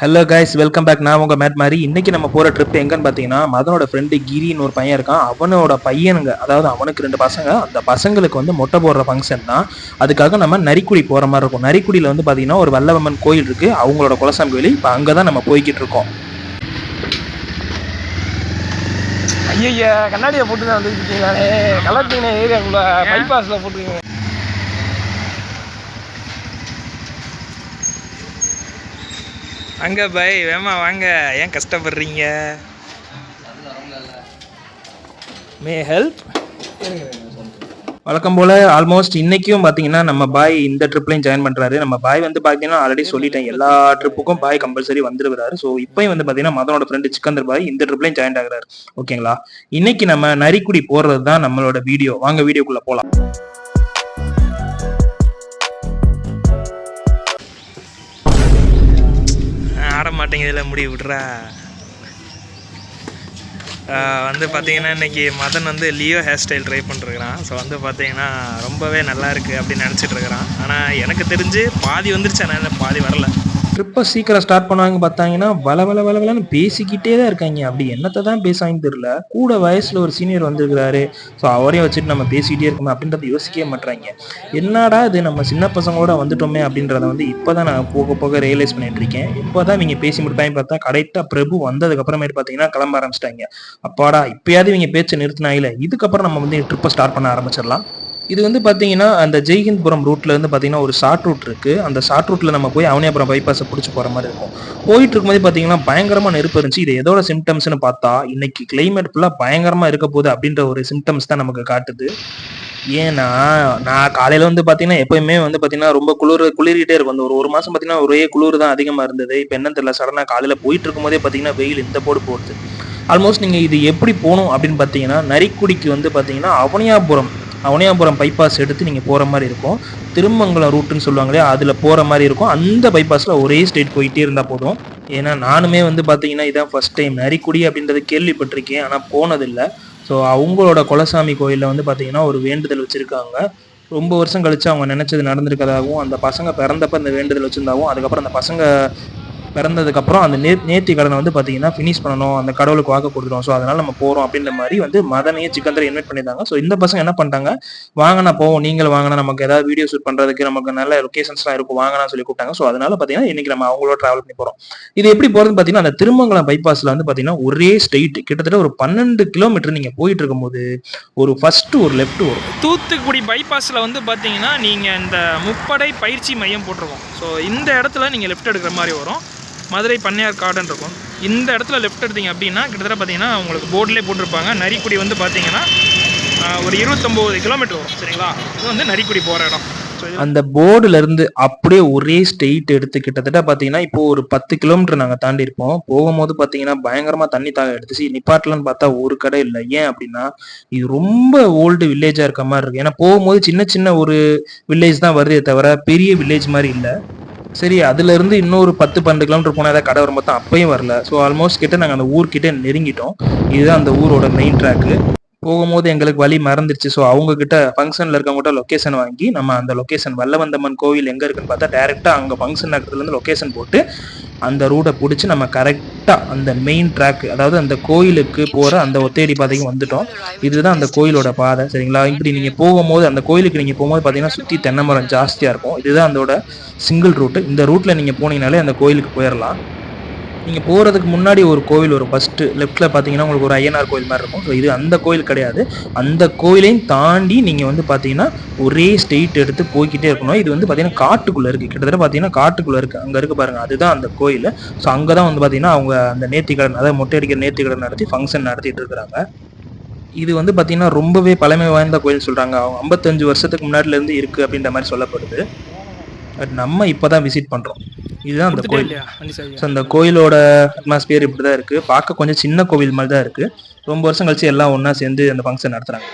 Hello guys, welcome back. நான் உங்க mat மாதிரி. இன்னைக்கு நம்ம போற ட்ரிப் எங்கன்னு பார்த்தீங்கன்னா, மதனோட ஃப்ரெண்டு கிரின்னு ஒரு பையன் இருக்கான். அவனோட பையனுங்க, அதாவது அவனுக்கு 2 பசங்க. அந்த பசங்களுக்கு வந்து மொட்டை போடுற ஃபங்க்ஷன் தான். அதுக்காக நம்ம நரிக்குடி போற மாதிரி இருக்கும். நரிக்குடியில் வந்து பார்த்தீங்கன்னா ஒரு வல்லவம்மன் கோயில் இருக்கு, அவங்களோட குலசாமி கோயில். இப்போ அங்கே தான் நம்ம போய்கிட்டு இருக்கோம். ஐயா கண்ணாடியை போட்டு தான் வந்துருக்கீங்களானே, கலர்த்தீங்க ஏரியாக்குள்ள பைபாஸில் போட்டுருக்கீங்க. அங்க பை வேமா வாங்க, ஏன் கஷ்டப்படுறீங்க? May help. வழக்கம் போல ஆல்மோஸ்ட் இன்னைக்கும் பார்த்தீங்கன்னா நம்ம பாய் இந்த ட்ரிப்லையும் ஜாயின் பண்ணுறாரு. நம்ம பாய் வந்து பார்த்தீங்கன்னா ஆல்ரெடி சொல்லிட்டேன், எல்லா ட்ரிப்புக்கும் பாய் கம்பல்சரி வந்துருவாரு. ஸோ இப்போயும் வந்து பார்த்தீங்கன்னா மதனோட ஃப்ரெண்டு சிக்கந்தர் பாய் இந்த ட்ரிப்லையும் ஜாயின் ஆகுறாரு. ஓகேங்களா, இன்னைக்கு நம்ம நரிக்குடி போடுறது தான் நம்மளோட வீடியோ. வாங்க வீடியோக்குள்ள போகலாம். ஆட மாட்டேங்குதுல, முடிவு விட்றா. வந்து பார்த்தீங்கன்னா இன்றைக்கி மதன் வந்து லியோ ஹேர் ஸ்டைல் ட்ரை பண்ணிருக்கிறான். ஸோ வந்து பார்த்தீங்கன்னா ரொம்பவே நல்லா இருக்குது அப்படின்னு நினச்சிட்டு இருக்கிறான். ஆனால் எனக்கு தெரிஞ்சு பாதி வந்துருச்சு, ஆனால் பாதி வரல. ட்ரிப்பை சீக்கிரம் ஸ்டார்ட் பண்ணுவாங்க பார்த்தாங்கன்னா வளன்னு பேசிக்கிட்டே தான் இருக்காங்க. அப்படி என்னத்தை தான் பேசாங்கன்னு தெரியல. கூட வயசில் ஒரு சீனியர் வந்துருக்கிறாரு, ஸோ அவரையும் வச்சுட்டு நம்ம பேசிக்கிட்டே இருக்கோம் அப்படின்றத யோசிக்கவே மாட்டாங்க. என்னடா இது நம்ம சின்ன பசங்களோட வந்துட்டோமே அப்படின்றத வந்து இப்போ தான் நான் போக போக ரியலைஸ் பண்ணிட்டு இருக்கேன். இப்போ தான் இவங்க பேசி முடிப்பாங்க பார்த்தா கரெக்டாக பிரபு வந்ததுக்கப்புறமேட்டு பார்த்தீங்கன்னா கிளம்ப ஆரம்பிச்சிட்டாங்க. அப்பாடா இப்போயாவது இவங்க பேச்சை நிறுத்தினாங்களே, இதுக்கப்புறம் நம்ம வந்து ட்ரிப்பை ஸ்டார்ட் பண்ண ஆரம்பிச்சிடலாம். இது வந்து பார்த்தீங்கன்னா அந்த ஜெய்ஹிந்த்புரம் ரூட்டில் வந்து பார்த்தீங்கன்னா ஒரு ஷார்ட் ரூட் இருக்குது. அந்த ஷார்ட் ரூட்டில் நம்ம போய் அவனியாபுரம் பைபாஸை பிடிச்சி போகிற மாதிரி இருக்கும். போயிட்டு இருக்கும்போது பார்த்தீங்கன்னா பயங்கரமாக நெருப்பு இருந்துச்சு. இது எதோட சிம்டம்ஸ்னு பார்த்தா இன்னைக்கு கிளைமேட் ஃபுல்லாக பயங்கரமாக இருக்க போகுது அப்படின்ற ஒரு சிம்டம்ஸ் தான் நமக்கு காட்டுது. ஏன்னா நான் காலையில் வந்து பார்த்தீங்கன்னா எப்போயுமே வந்து பார்த்தீங்கன்னா ரொம்ப குளிரிட்டே இருக்கும். அந்த ஒரு மாதம் பார்த்தீங்கன்னா ஒரே குளிர் தான் அதிகமாக இருந்தது. இப்போ என்னன்னு தெரியல, சடனாக காலையில் போயிட்டு இருக்கும்போதே பார்த்தீங்கன்னா வெயில் இந்த போடு போடுது. ஆல்மோஸ்ட் நீங்கள் இது எப்படி போகணும் அப்படின்னு பார்த்தீங்கன்னா நரிக்குடிக்கு வந்து பார்த்தீங்கன்னா அவனியாபுரம் பைபாஸ் எடுத்து நீங்கள் போகிற மாதிரி இருக்கும். திருமங்கலம் ரூட்டுன்னு சொல்லுவாங்களே, அதில் போகிற மாதிரி இருக்கும். அந்த பைபாஸில் ஒரே ஸ்ட்ரெயிட் போயிட்டே இருந்தால் போதும். ஏன்னா நானுமே வந்து பார்த்தீங்கன்னா இதான் ஃபர்ஸ்ட் டைம் நரிக்குடி அப்படின்றத கேள்விப்பட்டிருக்கேன், ஆனால் போனதில்லை. ஸோ அவங்களோட குலசாமி கோயிலில் வந்து பார்த்தீங்கன்னா ஒரு வேண்டுதல் வச்சுருக்காங்க. ரொம்ப வருஷம் கழித்து அவங்க நினச்சது நடந்திருக்கதாகவும், அந்த பசங்க பிறந்தப்ப அந்த வேண்டுதல் வச்சுருந்தாகவும், அதுக்கப்புறம் அந்த பசங்க பிறந்ததுக்கப்புறம் அந்த நேர்த்தி கடனை வந்து பார்த்தீங்கன்னா ஃபினிஷ் பண்ணணும், அந்த கடவுளுக்கு வாக்கு கொடுத்துரும். ஸோ அதனால் நம்ம போகிறோம் அப்படின்ற மாதிரி வந்து மதனையும் சிக்கந்தரை இன்வைட் பண்ணியிருந்தாங்க. ஸோ இந்த பசங்க என்ன பண்ணிட்டாங்க, வாங்கினா போவோம், நீங்கள் வாங்கினா நமக்கு ஏதாவது வீடியோ ஷூட் பண்ணுறதுக்கு நமக்கு நல்ல லொக்கேஷன்ஸ்லாம் இருக்கும், வாங்கினா சொல்லி கூப்பிட்டாங்க. ஸோ அதனால் பார்த்தீங்கன்னா இன்றைக்கி நம்ம அவங்களோட ட்ராவல் பண்ணி போகிறோம். இது எப்படி போகிறதுன்னு பார்த்தீங்கன்னா அந்த திருமங்கலம் பைபாஸில் வந்து பார்த்தீங்கன்னா ஒரே ஸ்ட்ரெயிட் கிட்டத்தட்ட ஒரு 12 கிலோமீட்டர் நீங்கள் போயிட்டு இருக்கும்போது ஒரு ஃபஸ்ட்டு ஒரு லெஃப்ட் வரும். தூத்துக்குடி பைபாஸில் வந்து பார்த்தீங்கன்னா நீங்கள் இந்த முப்படை பயிற்சி மையம் போட்டிருக்கோம். ஸோ இந்த இடத்துல நீங்கள் லெஃப்ட் எடுக்கிற மாதிரி வரும். மதுரை பண்ணையார் கார்டன் இருக்கும். இந்த இடத்துல லெஃப்ட் எடுத்தீங்க அப்படின்னா கிட்டத்தட்ட பார்த்தீங்கன்னா உங்களுக்கு போர்டிலே போட்டிருப்பாங்க. நரிக்குடி வந்து பார்த்தீங்கன்னா ஒரு 29 கிலோமீட்டர் வரும். சரிங்களா, இது வந்து நரிக்குடி போகிற இடம். அந்த போர்டுலேருந்து அப்படியே ஒரே ஸ்ட்ரெயிட் எடுத்து கிட்டத்தட்ட பார்த்தீங்கன்னா இப்போ ஒரு 10 கிலோமீட்டர் நாங்கள் தாண்டி இருப்போம். போகும்போது பார்த்தீங்கன்னா பயங்கரமாக தண்ணி தாக எடுத்துச்சு. நிப்பாட்டலன்னு பார்த்தா ஒரு கடை இல்லை. ஏன் அப்படின்னா இது ரொம்ப ஓல்டு வில்லேஜாக இருக்க மாதிரி இருக்குது. ஏன்னா போகும்போது சின்ன சின்ன ஒரு வில்லேஜ் தான் வருதே தவிர பெரிய வில்லேஜ் மாதிரி இல்லை. சரி, அதுலேருந்து இன்னொரு 10-12 கிலோமீட்டர் போனால் ஏதாவது கடை வரும்போது தான் அப்பயும் வரல. ஸோ ஆல்மோஸ்ட் கிட்ட நாங்கள் அந்த ஊர்கிட்ட நெருங்கிட்டோம். இதுதான் அந்த ஊரோட மெயின் ட்ராக்கு. போகும்போது எங்களுக்கு வழி மறந்துருச்சு. ஸோ அவங்கக்கிட்ட ஃபங்க்ஷனில் இருக்கவங்ககிட்ட லொக்கேஷன் வாங்கி நம்ம அந்த லொக்கேஷன் வல்லவந்தம்மன் கோவில் எங்கே இருக்குன்னு பார்த்தா டேரெக்டாக அங்கே ஃபங்க்ஷன் நடக்கிறதுலேருந்து லொக்கேஷன் போட்டு அந்த ரூட்டை பிடிச்சி நம்ம கரெக்டாக அந்த மெயின் ட்ராக், அதாவது அந்த கோயிலுக்கு போகிற அந்த ஒத்தேடி பாதைக்கு வந்துட்டோம். இதுதான் அந்த கோயிலோட பாதை. சரிங்களா, இப்படி நீங்கள் போகும்போது அந்த கோயிலுக்கு நீங்கள் போகும்போது பார்த்தீங்கன்னா சுற்றி தென்னை மரம் ஜாஸ்தியாக இருக்கும். இதுதான் அதோட சிங்கிள் ரூட்டு. இந்த ரூட்டில் நீங்கள் போனீங்கனாலே அந்த கோயிலுக்கு போயிடலாம். நீங்கள் போகிறதுக்கு முன்னாடி ஒரு கோவில் வரும். ஃபஸ்ட்டு லெஃப்ட்டில் பார்த்தீங்கன்னா உங்களுக்கு ஒரு ஐயனார் கோயில் மாதிரி இருக்கும். ஸோ இது அந்த கோயில் கிடையாது. அந்த கோயிலையும் தாண்டி நீங்கள் வந்து பார்த்தீங்கன்னா ஒரே ஸ்ட்ரெயிட் எடுத்து போய்கிட்டே இருக்கணும். இது வந்து பார்த்தீங்கன்னா காட்டுக்குள்ளே இருக்குது. கிட்டத்தட்ட பார்த்தீங்கன்னா காட்டுக்குள்ளே இருக்குது. அங்கே இருக்குது பாருங்கள், அதுதான் அந்த கோயில். ஸோ அங்கே தான் வந்து பார்த்தீங்கன்னா அவங்க அந்த நேர்த்திக்கடன், அதாவது மொட்டை அடிக்கிற நேர்த்திக்கடன் நடத்தி ஃபங்க்ஷன் நடத்திட்டு இருக்கிறாங்க. இது வந்து பார்த்தீங்கன்னா ரொம்பவே பழமை வாய்ந்த கோயில் சொல்கிறாங்க. அவங்க 55 வருஷத்துக்கு முன்னாடிலேருந்து இருக்குது அப்படின்ற மாதிரி சொல்லப்படுது. பட் நம்ம இப்போ தான் விசிட் பண்ணுறோம். இதுதான் அந்த கோயில். ஸோ அந்த கோயிலோட அட்மாஸ்பியர் இப்படி தான் இருக்குது. பார்க்க கொஞ்சம் சின்ன கோவில் மாதிரி தான் இருக்குது. ரொம்ப வருஷம் கழிச்சு எல்லாம் ஒன்றா சேர்ந்து அந்த ஃபங்க்ஷன் நடத்துகிறாங்க.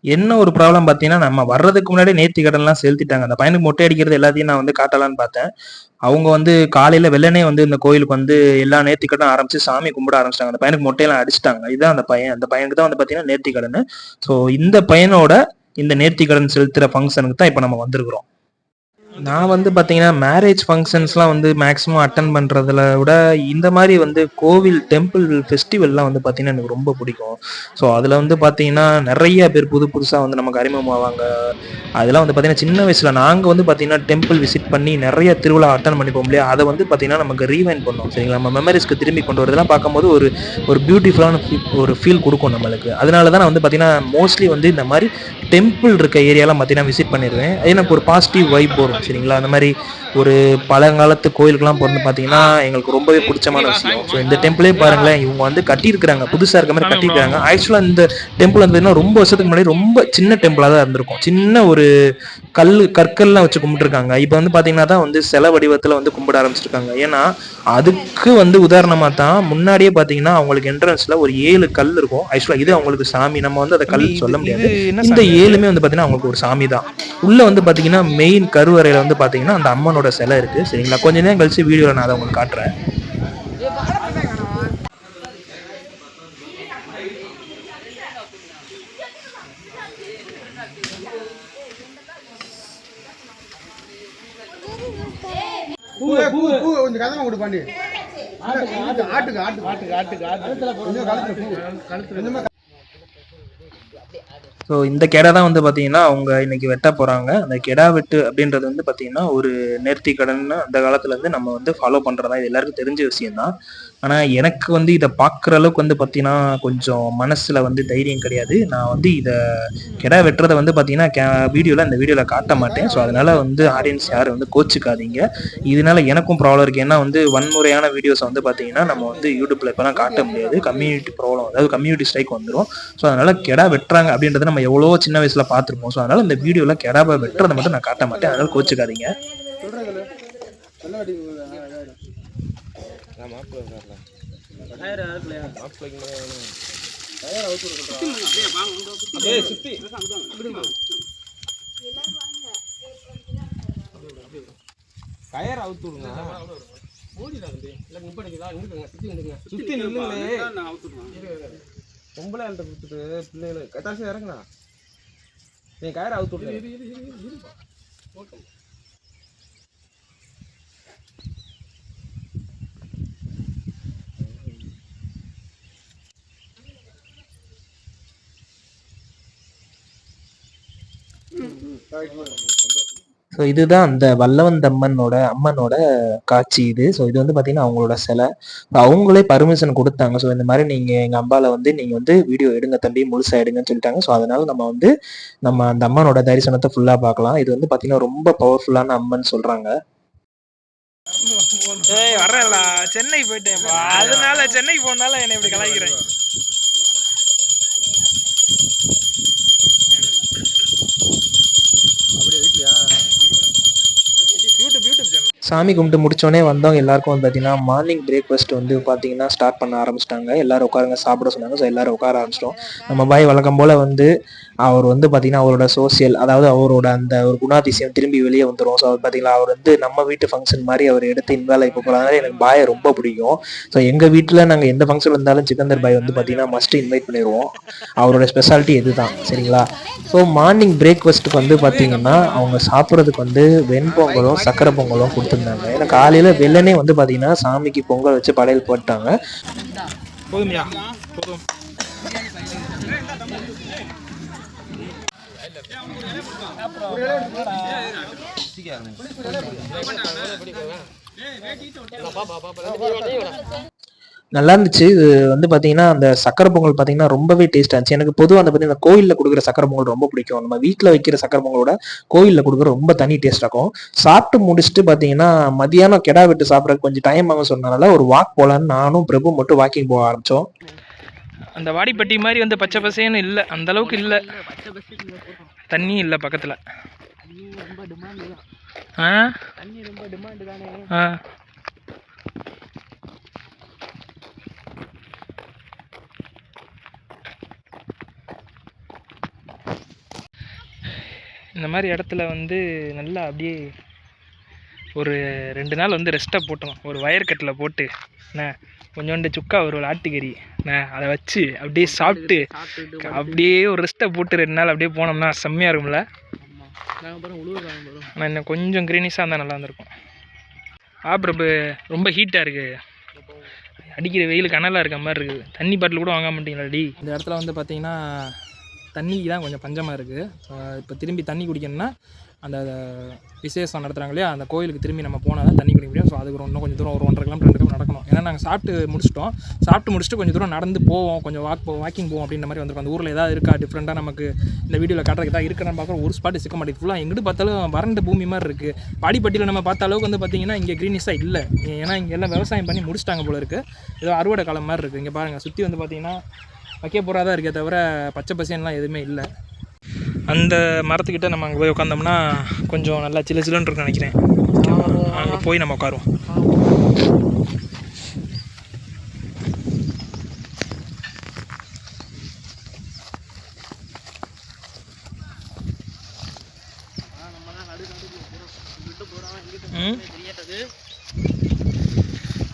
என்ன ஒரு ப்ராப்ளம் பார்த்தீங்கன்னா, நம்ம வர்றதுக்கு முன்னாடியே நேர்த்தி கடன்லாம் செலுத்திட்டாங்க. அந்த பையனுக்கு மொட்டை அடிக்கிறது எல்லாத்தையும் நான் வந்து காட்டலான்னு பார்த்தேன். அவங்க வந்து காலையில வெள்ளனே வந்து இந்த கோயிலுக்கு வந்து எல்லா நேர்த்திக்கடனும் ஆரம்பிச்சு சாமி கும்பிட ஆரம்பிச்சுட்டாங்க. அந்த பையனுக்கு மொட்டையெல்லாம் அடிச்சுட்டாங்க. இதுதான் அந்த பையன். அந்த பையனுக்கு தான் வந்து பார்த்தீங்கன்னா நேர்த்திக்கடனு. ஸோ இந்த பையனோட இந்த நேர்த்திக்கடன் செலுத்துற ஃபங்ஷனுக்கு தான் இப்ப நம்ம வந்திருக்கிறோம். நான் வந்து பார்த்தீங்கன்னா, மேரேஜ் ஃபங்ஷன்ஸ்லாம் வந்து மேக்ஸிமம் அட்டெண்ட் பண்றதுல விட, இந்த மாரி வந்து கோவில், டெம்பிள் ஃபெஸ்டிவல்லாம் வந்து பார்த்தீங்கன்னா, எனக்கு ரொம்ப பிடிக்கும். ஸோ, அதில வந்து பார்த்தீங்கன்னா, நெறைய பேர் புது புதுசா வந்து நமக்கு அறிமுகமாவாங்க. அதெல்லாம் வந்து பார்த்தீங்கன்னா, சின்ன வயசுல நாங்க வந்து பார்த்தீங்கன்னா, டெம்பிள் விசிட் பண்ணி நெறைய திருவிழா அட்டெண்ட் பண்ணிப்போம் இல்லையா? அத வந்து பார்த்தீங்கன்னா, நமக்கு ரீவைண்ட் பண்ணும். சரிங்களா? நம்ம மெமரீஸ்க்கு திரும்பி கொண்டு வரதெல்லாம் பார்க்கும்போது ஒரு ஒரு பியூட்டிஃபுல்லான ஒரு ஃபீல் குடுக்கும் நம்மளுக்கு. அதனால தான் நான் வந்து பார்த்தீங்கன்னா, மோஸ்ட்லி வந்து இந்த மாரி டெம்பிள் இருக்க ஏரியாலாம் பார்த்தீங்கன்னா, விசிட் பண்ணிருவேன். எனக்கு ஒரு பாசிட்டிவ் வைப் வரும். சரிங்களா? அந்த மாரி ஒரு பழங்காலத்து கோயிலுக்குலாம் போறது பார்த்தீங்கன்னா, எங்களுக்கு ரொம்பவே புடிச்சமான விஷயம். ஸோ இந்த டெம்பிளே பாருங்களேன், இவங்க வந்து கட்டியிருக்கிறாங்க. புதுசா இருக்க மாரி சாமி கட்டியிருக்காங்க. கும்பிடுவாங்க. ஆக்சுவலா இந்த டெம்பிள் வந்து பார்த்தீங்கன்னா, ரொம்ப வருஷத்துக்கு முன்னாடி ரொம்ப சின்ன டெம்பிளா தான் இருந்திருக்கும். சின்ன ஒரு கற்கள்லாம் வச்சு கும்பிட்டுருக்காங்க. இப்ப வந்து பார்த்தீங்கன்னா தான் வந்து சிலை வடிவத்துல வந்து கும்பிட ஆரம்பிச்சிருக்காங்க. ஏன்னா, அதுக்கு வந்து உதாரணமா தான் முன்னாடியே பார்த்தீங்கன்னா, அவங்களுக்கு என்ட்ரன்ஸ்ல ஒரு 7 கல் இருக்கும். ஆக்சுவலா இது அவங்களுக்கு சாமி. நம்ம வந்து அத தம்பி கல்ன்னு இது சொல்ல இது முடியாது. என்ன இந்த சாமி இது? 7மே வந்து பார்த்தீங்கன்னா, அவங்களுக்கு ஒரு சாமி தான். உள்ள வந்து பார்த்தீங்கன்னா, மெயின் கருவறையில வந்து பார்த்தீங்கன்னா, அந்த அம்மனோட சிலை இருக்கு. சரிங்களா? கொஞ்ச நேரம் கழிச்சு வீடியோல நான் அத உங்களுக்கு காட்டுறேன். பூ பூ பூ கொஞ்சம் கதமா கொடு பாண்டி. ஆட்டுக்கு ஆட்டுக்கு ஆட்டுக்கு ஆட்டுக்கு ஆட்டுக்கு ஆட்டுல கொஞ்சம் கழுத்துல பூ கழுத்துல கொஞ்சமா. ஸோ இந்த கெடா தான் வந்து பார்த்தீங்கன்னா, அவங்க இன்னைக்கு வெட்ட போறாங்க. அந்த கெடா வெட்டு அப்படின்றது வந்து பார்த்தீங்கன்னா, ஒரு நேர்த்திக்கடன்னு அந்த காலத்துலேருந்து நம்ம வந்து ஃபாலோ பண்றதா இது எல்லாருக்கும் தெரிஞ்ச விஷயம் தான். ஆனா, எனக்கு வந்து இத பார்க்குற அளவுக்கு வந்து பார்த்தீங்கன்னா, கொஞ்சம் மனசுல வந்து தைரியம் கிடையாது. நான் வந்து இத கெடா வெட்டுறத வந்து பார்த்தீங்கன்னா, இந்த வீடியோல காட்ட மாட்டேன். ஸோ அதனால வந்து ஆடியன்ஸ் யாரும் வந்து கோச்சுக்காதீங்க. இதனால எனக்கும் ப்ராப்ளம் இருக்கு. ஏன்னா வந்து வன்முறையான வீடியோஸ வந்து பார்த்தீங்கன்னா, நம்ம வந்து யூடியூப்ல இப்பலாம் காட்ட முடியாது. கம்யூனிட்டி ப்ராப்ளம் அதாவது கம்யூனிட்டி ஸ்ட்ரைக் வந்துரும். ஸோ அதனால கெடா வெட்டுறாங்க அப்படின்றத நம்ம எவ்வளவோ சின்ன வயசுல பார்த்துருப்போம். ஸோ அதனால இந்த வீடியோல கெடாவ வெட்டுறத மட்டும் நான் காட்ட மாட்டேன். அதனால கோச்சுக்காதீங்க. சொல்றதுல நல்ல வாட்டி கயர் அவுத்து விடுங்க. சுத்தி நில்லுங்களே. பொம்பளை ஆள்கிட்ட கொடுத்துட்டு பிள்ளைகளை கட்டாசி இறங்குண்ணா. நீ கயர் அவுத்து விடுங்க. ஸோ இதுதான் அந்த வல்லவந்தம்மனோட அம்மனோட காட்சி இது. ஸோ இது வந்து பார்த்தீங்கன்னா, அவங்களோட சிலை. அவங்களே பர்மிஷன் குடுத்தாங்க. ஸோ இந்த மாரி நீங்க எங்க அம்பால வந்து நீங்க வந்து வீடியோ எடுங்க தம்பி, முழுசா எடுங்கன்னு சொல்லிட்டாங்க. ஸோ அதனால நம்ம அந்த அம்மனோட தரிசனத்த ஃபுல்லா பார்க்கலாம். இது வந்து பார்த்தீங்கன்னா, ரொம்ப பவர்ஃபுல்லான அம்மன் சொல்றாங்க. ஏய் வரேன்டா, சென்னை போயிட்டேன்ப்பா. அதனால சென்னை போனால என்னை இப்படி கலாய்க்கிறேன். அப்படியே வீட்லயா யூடியூப் சேனல். சாமி கும்பிட்டு முடிச்சோடனே வந்தவங்க எல்லாருக்கும் வந்து பார்த்தீங்கன்னா, மார்னிங் பிரேக்ஃபாஸ்ட் வந்து பார்த்தீங்கன்னா, ஸ்டார்ட் பண்ண ஆரம்பிச்சிட்டாங்க. எல்லாரும் உட்காருங்க சாப்பிட சொன்னாங்க. ஸோ எல்லாரும் உட்கார ஆரம்பிச்சிட்டோம். நம்ம பாய் வழக்கம் போல வந்து அவர் வந்து பார்த்தீங்கன்னா, அவரோட சோசியல் அதாவது அவரோட அந்த ஒரு குணாதிசயம் திரும்பி வெளியே வந்துரும். ஸோ பார்த்தீங்களா, அவர் வந்து நம்ம வீட்டு ஃபங்க்ஷன் மாரி அவர் எடுத்து இன்வால்வ் ஆகி போகிறாங்க. அதனால எனக்கு பாயை ரொம்ப பிடிக்கும். ஸோ எங்கள் வீட்டில் நாங்கள் எந்த ஃபங்க்ஷன் இருந்தாலும் சிக்கந்தர் பாய் வந்து பார்த்தீங்கன்னா, மஸ்ட் இன்வைட் பண்ணிடுவோம். அவரோட ஸ்பெஷாலிட்டி இதுதான். சரிங்களா? ஸோ மார்னிங் பிரேக்ஃபாஸ்ட்டுக்கு வந்து பார்த்தீங்கன்னா, அவங்க சாப்பிட்றதுக்கு வந்து வெண்பொங்கலும், சக்கரை பொங்கலும் கொடுத்துருந்தாங்க. ஏன்னா காலையில் வெள்ளனே வந்து பார்த்தீங்கன்னா, சாமிக்கு பொங்கல் வச்சு படையல் போட்டாங்க. போதும்யா போதும். நல்லா இருந்துச்சு. இது வந்து பார்த்தீங்கன்னா, அந்த சக்கரை பொங்கல் பார்த்தீங்கன்னா, ரொம்பவே டேஸ்ட்டா இருந்துச்சு. எனக்கு பொதுவா வந்து பார்த்தீங்கன்னா, கோயில்ல குடுக்குற சக்கரை பொங்கல் ரொம்ப பிடிக்கும். நம்ம வீட்ல வைக்கிற சக்கரை பொங்கலோட கோயில்ல குடுக்குற ரொம்ப தனி டேஸ்ட்டா இருக்கும். சாப்பிட்டு முடிச்சுட்டு பார்த்தீங்கன்னா, மதியானம் கெடா வெட்டு சாப்பிடறதுக்கு கொஞ்சம் டைம் ஆகும் சொன்னனால, ஒரு வாக் போலான்னு நானும் பிரபு மட்டும் வாக்கிங் போக ஆரம்பிச்சோம். அந்த வாடிப்பட்டி மாதிரி வந்து பச்சை பசேன்னு இல்லை, அந்த அளவுக்கு இல்லை. தண்ணி இல்லை பக்கத்தில். ஆ ஆ இந்த மாதிரி இடத்துல வந்து நல்லா அப்படியே ஒரு 2 நாள் வந்து ரெஸ்ட்டை போட்டோம். ஒரு வயர்கட்டில் போட்டு என்ன கொஞ்சோண்டு சுக்கா ஒரு ஆட்டுக்கறி என்ன அதை வச்சு அப்படியே சாப்பிட்டு அப்படியே ஒரு ரெஸ்ட்டை போட்டு 2 நாள் அப்படியே போனோம்னா செம்மையாக இருக்கும்ல. ஆனால் இன்னும் கொஞ்சம் க்ரீனிஷாக இருந்தால் நல்லா இருந்திருக்கும். பிரபு ரொம்ப ஹீட்டாக இருக்குது, அடிக்கிற வெயில் கனலாக இருக்க மாதிரி இருக்குது. தண்ணி பாட்டில் கூட வாங்க மாட்டீங்களாடி. இந்த இடத்துல வந்து பார்த்திங்கன்னா தண்ணிக்கு தான் கொஞ்சம் பஞ்சமாக இருக்குது. இப்போ திரும்பி தண்ணி குடிக்கணும்னா அந்த விசேஷம் நடத்துகிறாங்க இல்லையா, அந்த கோயிலுக்கு திரும்பி நம்ம போனால் தான் தண்ணி குடிக்க முடியும். ஸோ அதுக்கு இன்னும் கொஞ்சம் தூரம் ஒரு 1.5 கிலோமீட்டர் 2 கிலோமீட்டர் நடக்கணும். ஏன்னா நாங்கள் சாப்பிட்டு முடிச்சுட்டு கொஞ்சம் தூரம் நடந்து போவோம், கொஞ்சம் வாக்கிங் போவோம் அப்படின்ற மாதிரி வந்திருக்கோம். அந்த ஊரில் ஏதாவது இருக்கா டிஃப்ரெண்ட்டாக நமக்கு இந்த வீடியோவில் காட்டுறதுக்கு தான் இருக்குன்னு பார்க்குறோம். ஒரு ஸ்பாட்டு சிக்க மாட்டேங்குது. ஃபுல்லாக எங்கிட்டு பார்த்தாலும் வறண்ட பூமி மாதிரி இருக்குது. பாடிப்பட்டியில் நம்ம பார்த்த அளவுக்கு வந்து பார்த்திங்கன்னா இங்கே க்ரீனிஷாக இல்லை. ஏன்னா இங்கே எல்லாம் விவசாயம் பண்ணி முடிச்சிட்டாங்க போல இருக்குது. ஏதோ அறுவடை காலம் மாதிரி இருக்குது. இங்கே பாருங்கள், சுற்றி வந்து பார்த்திங்கன்னா வைக்க போகிறதா இருக்கே தவிர பச்சை பசேன்லாம் எதுவுமே இல்லை. அந்த மரத்துக்கிட்ட நம்ம அங்கே போய் உட்காந்தோம்னா கொஞ்சம் நல்லா சில்லுன்னு இருக்குன்னு நினைக்கிறேன். அங்கே போய் நம்ம உட்காருவோம்.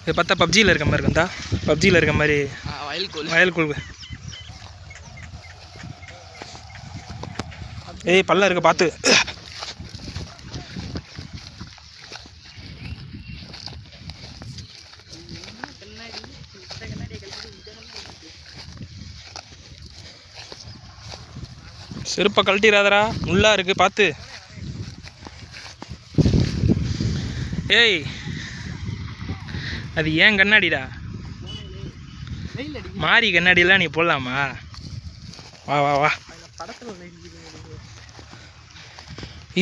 இது பார்த்தா பப்ஜியில் இருக்க மாதிரி இருக்குந்தா, பப்ஜியில் இருக்க மாதிரி வயல்கூழ். ஏய் பல்ல இருக்க பார்த்து. செருப்பை கழட்டிடாதரா, முள்ளா இருக்கு பார்த்து. ஏய் அது ஏன் கண்ணாடிடா, மாறி கண்ணாடிலாம் நீ போடலாமா? வா வா வா.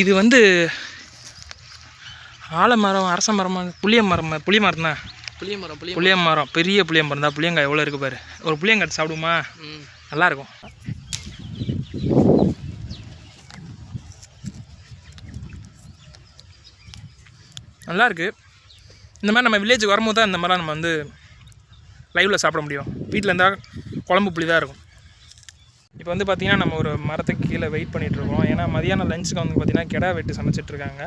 இது வந்து ஆலமரம், அரச மரமா, புளிய மரம் தான். புளிய மரம், பெரிய புளிய மரம் தான். புளியங்காய் எவ்வளோ இருக்குது பாரு. ஒரு புளியங்காய் சாப்பிடுமா? நல்லாயிருக்கும். நல்லாயிருக்கு. இந்த மாதிரி நம்ம வில்லேஜுக்கு வரும்போது தான் இந்த மாதிரிலாம் நம்ம வந்து லைவில் சாப்பிட முடியும். வீட்டில் இருந்தால் குழம்பு புளி தான் இருக்கும். இப்போ வந்து பார்த்திங்கன்னா நம்ம ஒரு மரத்துக்கு கீழே வெயிட் பண்ணிகிட்ருக்கோம். ஏன்னா மதியானம் லஞ்சுக்கு வந்து பார்த்திங்கன்னா கிடா வெட்டி சமைச்சிட்ருக்காங்க.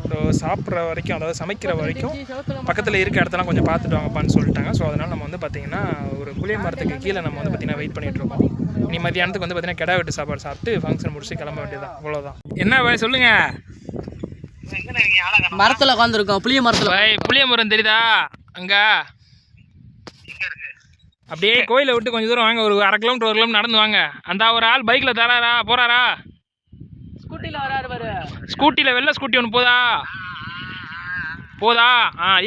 ஸோ சாப்பிட்ற வரைக்கும், அதாவது சமைக்கிற வரைக்கும் பக்கத்தில் இருக்க இடத்தெல்லாம் கொஞ்சம் பார்த்துட்டு வாங்கப்பான்னு சொல்லிட்டாங்க. ஸோ அதனால் நம்ம வந்து பார்த்திங்கன்னா ஒரு புளிய மரத்துக்கு கீழே நம்ம வந்து பார்த்திங்கன்னா வெயிட் பண்ணிகிட்ருக்கோம். இனி மதியானத்துக்கு வந்து பார்த்திங்கன்னா கிடா வெட்டு சாப்பாடு சாப்பிட்டு ஃபங்க்ஷன் முடிச்சு கிளம்ப வேண்டியதான். அவ்வளோதான். என்ன பாய் சொல்லுங்கள். மரத்துல உட்காந்துருக்கோம், புளிய மரத்துல. புளிய மரம் தெரியுதா அங்க? அப்படியே கோயிலை விட்டு கொஞ்சம் தூரம் வாங்க, ஒரு 1/2 கிலோமீட்டர் 1 கிலோமீட்டர் நடந்து வாங்க. அந்த ஒரு ஆள் பைக்ல தராரா போறாரா? ஸ்கூட்டில வராரு பாரு. ஸ்கூட்டில வெள்ளை ஸ்கூட்டி ஒன்று போதா?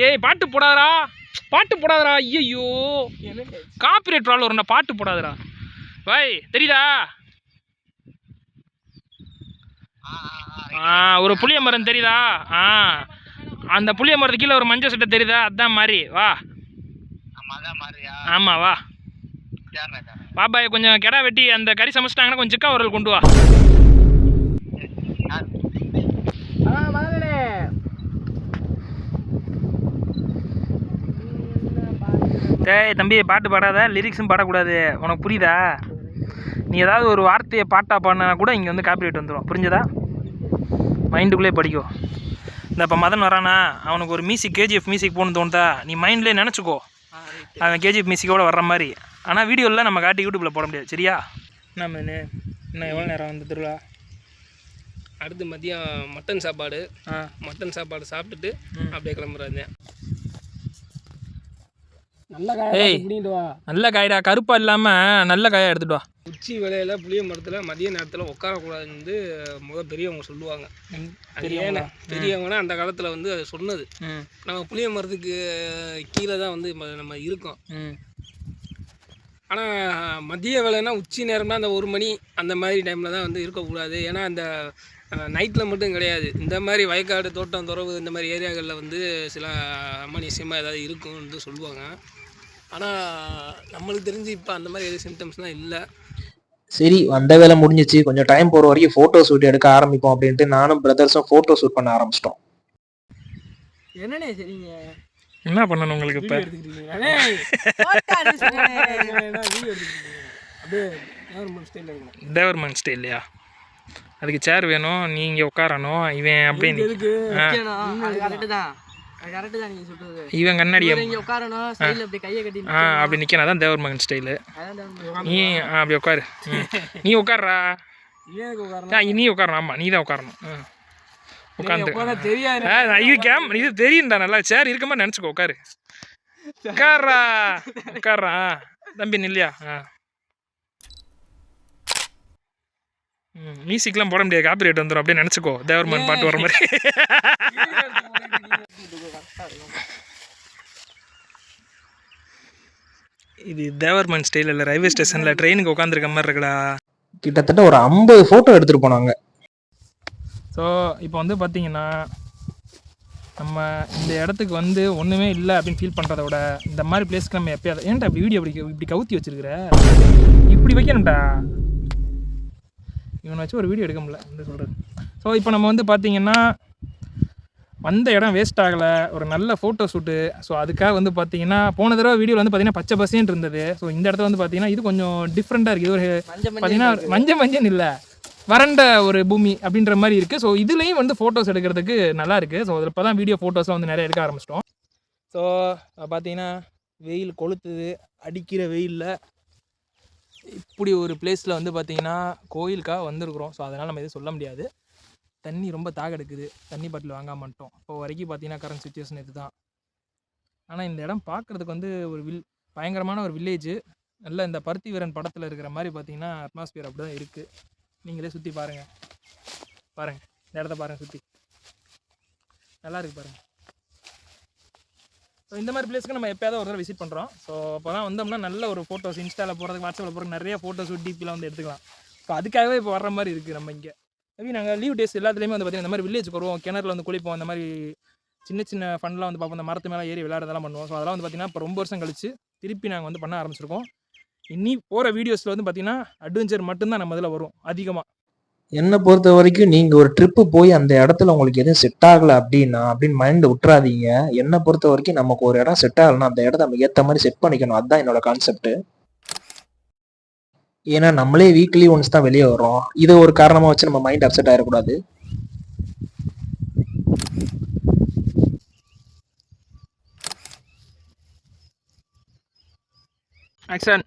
ஏய் பாட்டு போடாதரா. ஐயோ காப்பிரைட் ப்ராப்ளம் வரும்டா, பாட்டு போடாதரா பாய். தெரியுதா? ஒரு புளிய மரம் தெரியுதா? அந்த புளிய மரத்துக்கு கீழே ஒரு மஞ்சள் சட்டை தெரியுதா? அதான் மாதிரி. வா. ஆமாம் வா பாய். கொஞ்சம் கிடா வெட்டி அந்த கறி சமைச்சிட்டாங்கன்னா கொஞ்சம் சிக்கா உரல் கொண்டு வா. டேய் தம்பி, பாட்டு பாடாத, லிரிக்ஸும் பாடக்கூடாது. உனக்கு புரியுதா? நீ ஏதாவது ஒரு வார்த்தையை பாட்டா பாடினா கூட இங்கே வந்து காப்பிரைட் வந்துடும். புரிஞ்சதா? மைண்டுக்குள்ளே படிக்கும். இந்த இப்போ மதன் வரானா, அவனுக்கு ஒரு மியூசிக் கேஜிஎஃப் மியூசிக் போகணுன்னு தோணுதா, நீ மைண்ட்லேயே நினச்சிக்கோ அவன் கேஜிஎஃப் மியூசிக்கோட வர்ற மாதிரி. ஆனால் வீடியோவில் நம்ம காட்டி யூடியூப்பில் போட முடியாது. சரியா? நம்ம இன்னும் எவ்வளோ நேரம் வந்து திருவிழா? அடுத்து மதியம் மட்டன் சாப்பாடு. மட்டன் சாப்பாடு சாப்பிட்டுட்டு அப்படியே கிளம்புறாங்க. நல்ல காய்டா, கருப்பா இல்லாமல் நல்ல காயாக எடுத்துட்டு வா. உச்சி வேலையில் புளிய மரத்தில் மதிய நேரத்தில் உட்காரக்கூடாதுன்னு வந்து பெரியவங்க சொல்லுவாங்க. பெரியவங்கன்னா அந்த காலத்தில் வந்து அதை சொன்னது. நம்ம புளிய மரத்துக்கு கீழே தான் வந்து நம்ம இருக்கோம். ஆனால் மதிய வேலைன்னா உச்சி நேரம்னா அந்த 1 மணி அந்த மாதிரி டைமில் தான் வந்து இருக்கக்கூடாது. ஏன்னா அந்த நைட்டில் மட்டும் கிடையாது, இந்த மாதிரி வயக்காடு, தோட்டம், துறவு இந்த மாதிரி ஏரியாக்களில் வந்து சில அமானுஷ்யமாக ஏதாவது இருக்கும்னு சொல்லுவாங்க. ஆனால் நம்மளுக்கு தெரிஞ்சு இப்போ அந்த மாதிரி எதுவும் சிம்டம்ஸ்லாம் இல்லை. சரி, வந்த வேலை முடிஞ்சிச்சு. கொஞ்சம் டைம் போகிற வரைக்கும் ஃபோட்டோ ஷூட் எடுக்க ஆரம்பிப்போம் அப்படின்ட்டு நானும் பிரதர்ஸும் ஃபோட்டோ ஷூட் பண்ண ஆரம்பிச்சிட்டோம். என்னண்ணே சரிங்க, என்ன பண்ணணும் உங்களுக்கு இப்போ? டெவர்மெண்ட் ஸ்டைல் இல்லையா? அதுக்கு சேர் வேணும், நீங்கள் உட்காரணும், இவன் அப்படின்னு கரெக்டு தான் நீங்கள் சொல்றது. இவன் கண்ணாடியை இங்கே உட்காரணும், சைடில் அப்படி கையை கட்டி அப்படி நிற்கணும். அதான் தேவர் மகன் ஸ்டைலு. நீ அப்படி உட்காரு. நீ உட்கார்றா. நீ உட்காரணும். ஆமாம், நீ தான் உட்காரணும். உட்காந்து தெரியாது. இது தெரியும்டா, நல்லா சேர் இருக்க மாதிரி நினச்சிக்கோ. உட்காரு. உட்கார்றா தம்பி, நில்லையா? மியூசிக்லாம் போட முடியாது, காப்பி ரைட் வந்துடும். அப்படியே நினச்சிக்கோ, தேவர்மன் பாட்டு வர மாதிரி. இது தேவர்மன் ஸ்டைல் இல்லை, ரயில்வே ஸ்டேஷனில் ட்ரெயினுக்கு உட்காந்துருக்க மாதிரி இருக்குடா. கிட்டத்தட்ட ஒரு 50 ஃபோட்டோ எடுத்துகிட்டு போனாங்க. ஸோ இப்போ வந்து பார்த்தீங்கன்னா நம்ம இந்த இடத்துக்கு வந்து ஒன்றுமே இல்லை அப்படின்னு ஃபீல் பண்ணுறத விட இந்த மாதிரி பிளேஸ்க்கு நம்ம எப்போயாவது ஏன்டா இப்படி வீடியோ இப்படி கவுத்தி வச்சுருக்கிற, இப்படி வைக்கணும்டா. இவனை வச்சு ஒரு வீடியோ எடுக்க முடியல என்ன சொல்கிறது. ஸோ இப்போ நம்ம வந்து பார்த்திங்கன்னா வந்த இடம் வேஸ்ட் ஆகலை, ஒரு நல்ல ஃபோட்டோ ஷூட்டு. ஸோ அதுக்காக வந்து பார்த்திங்கன்னா போன தடவை வீடியோவில் வந்து பார்த்திங்கன்னா பச்சை பசேன்னு இருந்தது. ஸோ இந்த இடத்துல வந்து பார்த்திங்கன்னா இது கொஞ்சம் டிஃப்ரெண்ட்டாக இருக்குது. இது ஒரு பார்த்திங்கன்னா மஞ்சள் இல்லை, வறண்ட ஒரு பூமி அப்படின்ற மாதிரி இருக்குது. ஸோ இதுலேயும் வந்து ஃபோட்டோஸ் எடுக்கிறதுக்கு நல்லா இருக்குது. ஸோ அதில் இப்போ தான் வீடியோ ஃபோட்டோஸ்லாம் வந்து நிறைய எடுக்க ஆரம்பிச்சிட்டோம். ஸோ பார்த்திங்கன்னா வெயில் கொளுத்துது, அடிக்கிற வெயிலில் இப்படி ஒரு பிளேஸில் வந்து பார்த்திங்கன்னா கோயிலுக்காக வந்திருக்கிறோம். ஸோ அதனால் நம்ம எதுவும் சொல்ல முடியாது. தண்ணி ரொம்ப தாக எடுக்குது, தண்ணி பாட்டில் வாங்க மாட்டோம். இப்போ வரைக்கும் பார்த்திங்கன்னா கரண்ட் சுச்சுவேஷன் இது தான். ஆனால் இந்த இடம் பார்க்குறதுக்கு வந்து ஒரு பயங்கரமான ஒரு வில்லேஜு. நல்ல இந்த பருத்தி வீரன் படத்தில் இருக்கிற மாதிரி பார்த்திங்கன்னா அட்மாஸ்பியர் அப்படி தான் இருக்குது. நீங்களே சுற்றி பாருங்கள், இந்த இடத்த பாருங்கள், சுற்றி நல்லா இருக்குது பாருங்கள். ஸோ இந்த மாதிரி பிளேஸ்க்கு நம்ம எப்போயாவது ஒரு தடவை விசிட் பண்ணுறோம். ஸோ அப்போ தான் வந்தோம்னா நல்ல ஒரு ஃபோட்டோஸ் இன்ஸ்டாவில் போகிறதுக்கு, வாட்ஸ்அப்பில் போகிறதுக்கு நிறைய ஃபோட்டோஸ் டிபிலாம் வந்து எடுத்துக்கலாம். ஸோ அதுக்காகவே இப்போ வர்ற மாதிரி இருக்குது. நம்ம இங்கே மேபி நாங்கள் லீவ் டேஸ் எல்லாத்துலேயுமே வந்து பார்த்திங்கன்னா இந்த மாதிரி வில்லேஜுக்கு வருவோம், கிணறுல வந்து குளிப்போம், அந்த மாதிரி சின்ன சின்ன ஃபன்லாம் வந்து பார்ப்போம், இந்த மரத்து மேலே ஏறி விளையாடுறதெல்லாம் பண்ணுவோம். ஸோ அதெல்லாம் வந்து பார்த்திங்கன்னா இப்போ ரொம்ப வருஷம் கழிச்சு திருப்பி நாங்கள் வந்து பண்ண ஆரம்பிச்சிருக்கோம். இனி போகிற வீடியோஸில் வந்து பார்த்திங்கன்னா அட்வென்ச்சர் மட்டும்தான் நம்ம இதில் வரும் அதிகமாக. என்னை பொறுத்த வரைக்கும் நீங்கள் ஒரு ட்ரிப்பு போய் அந்த இடத்துல உங்களுக்கு எதுவும் செட் ஆகலை அப்படின்னு மைண்டை விட்டுறாதீங்க. என்னை பொறுத்த வரைக்கும் நமக்கு ஒரு இடம் செட் ஆகலைன்னா அந்த இடத்த நம்ம ஏற்ற மாதிரி செட் பண்ணிக்கணும். அதுதான் என்னோட கான்செப்ட். ஏன்னா நம்மளே வீக்லி ஒன்ஸ் தான் வெளியே வரோம். இதை ஒரு காரணமாக வச்சு நம்ம மைண்ட் அப்செட் ஆகிடக்கூடாது. ஆக்ஷன்.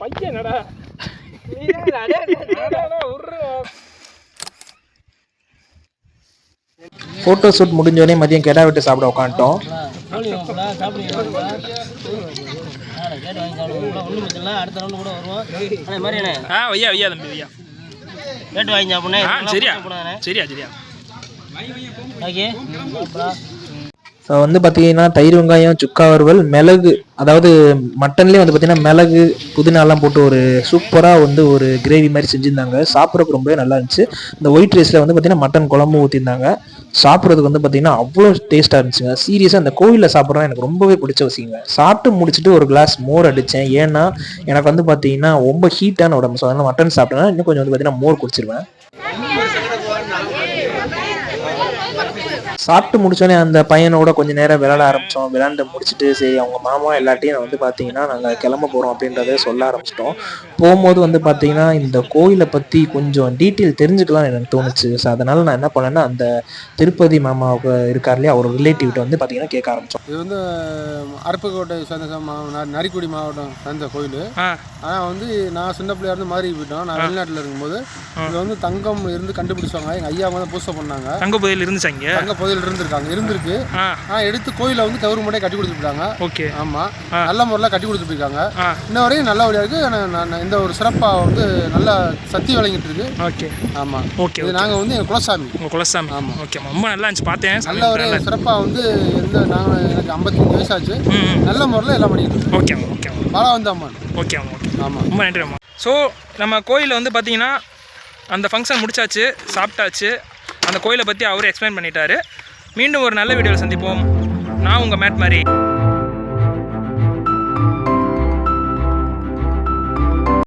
பையனடா ஃபோட்டோ ஷூட் முடிஞ்சோடனே மதியம் கெடா விட்டு சாப்பிட உட்காந்துட்டோம். ஐயா தம்பி ஐயா ரேட்டு வாங்கி சாப்பிடுங்க. சரியா சரியா சரியா. ஓகே. ஸோ வந்து பார்த்தீங்கன்னா தயிர் வெங்காயம் சுக்கா வறுவல் மிளகு, அதாவது மட்டன்லேயே வந்து பார்த்தீங்கன்னா மிளகு புதினாலாம் போட்டு ஒரு சூப்பராக வந்து ஒரு கிரேவி மாதிரி செஞ்சுருந்தாங்க. சாப்பிட்றதுக்கு ரொம்பவே நல்லா இருந்துச்சு. இந்த ஒயிட் ரைஸில் வந்து பார்த்தீங்கன்னா மட்டன் குழம்பு ஊற்றிருந்தாங்க. சாப்பிட்றதுக்கு வந்து பார்த்தீங்கன்னா அவ்வளோ டேஸ்ட்டாக இருந்துச்சுங்க. சீரியஸாக அந்த கோவிலில் சாப்பிட்றோம் எனக்கு ரொம்பவே பிடிச்ச விஷயங்க. சாப்பிட்டு முடிச்சுட்டு ஒரு கிளாஸ் மோர் அடித்தேன். ஏன்னா எனக்கு வந்து பார்த்தீங்கன்னா ரொம்ப ஹீட்டான உடம்பு. ஸோ அதனால் மட்டன் சாப்பிட்டேன்னா இன்னும் கொஞ்சம் வந்து பார்த்தீங்கன்னா மோர் குடிச்சிருவேன். சாப்பிட்டு முடிச்சோடனே அந்த பையனோட கொஞ்சம் நேரம் விளையாட ஆரம்பித்தோம். விளையாண்டு முடிச்சுட்டு சரி அவங்க மாமா எல்லாட்டையும் வந்து பார்த்தீங்கன்னா நாங்கள் கிளம்ப போகிறோம் அப்படின்றத சொல்ல ஆரம்பிச்சிட்டோம். போகும்போது வந்து பார்த்தீங்கன்னா இந்த கோயிலை பற்றி கொஞ்சம் டீட்டெயில் தெரிஞ்சுக்கலாம்னு எனக்கு தோணுச்சு. ஸோ அதனால் நான் என்ன பண்ணேன்னா அந்த திருப்பதி மாமாவுக்கு இருக்கார் இல்லையா, அவர் ரிலேட்டிவ்கிட்ட வந்து பார்த்தீங்கன்னா கேட்க ஆரம்பித்தோம். இது வந்து அருப்புக்கோட்டை சேர்ந்த நரிக்குடி மாவட்டம் சேர்ந்த கோயில். ஆனால் வந்து நான் சின்ன பிள்ளையா இருந்து மாறி போயிட்டோம். நான் வெளிநாட்டில் இருக்கும்போது இது வந்து தங்கம் இருந்து கண்டுபிடிச்சாங்க. எங்கள் ஐயா வந்து பூசை பண்ணாங்க. தங்க புதையல் இருந்துச்சாங்க, தங்க புதையல் இருந்திருக்கு. ஆனால் எடுத்து கோயிலை வந்து கவர்மெண்டே கட்டி கொடுத்துருக்காங்க. ஓகே. ஆமாம், நல்ல முறையில் கட்டி கொடுத்துருக்காங்க. இன்ன வரையும் நல்லபடியாக இருக்குது. இந்த ஒரு சிறப்பாக வந்து நல்லா சக்தி வழங்கிட்டு இருக்கு. ஓகே. ஆமாம். ஓகே. இது நாங்கள் வந்து எங்கள் குலசாமி. உங்கள் குலசாமி. ஆமாம். ஓகே. ரொம்ப நல்லா இருந்துச்சு, பார்த்தேன். நல்ல ஒரு சிறப்பாக வந்து எனக்கு 55 வயசாச்சு. நல்ல முறையில் எல்லாம் பண்ணிட்டு இருக்கோம். Okay okay. பாலா வந்து அம்மா. Okay okay. ஆமாம், ரொம்ப நன்றி அம்மா. ஸோ நம்ம கோயிலில் வந்து பார்த்தீங்கன்னா அந்த ஃபங்க்ஷன் முடிச்சாச்சு, சாப்பிட்டாச்சு. அந்த கோயிலை பற்றி அவரே எக்ஸ்பிளைன் பண்ணிட்டாரு. மீண்டும் ஒரு நல்ல வீடியோவில் சந்திப்போம். நான் உங்கள் மேட் மாதிரி.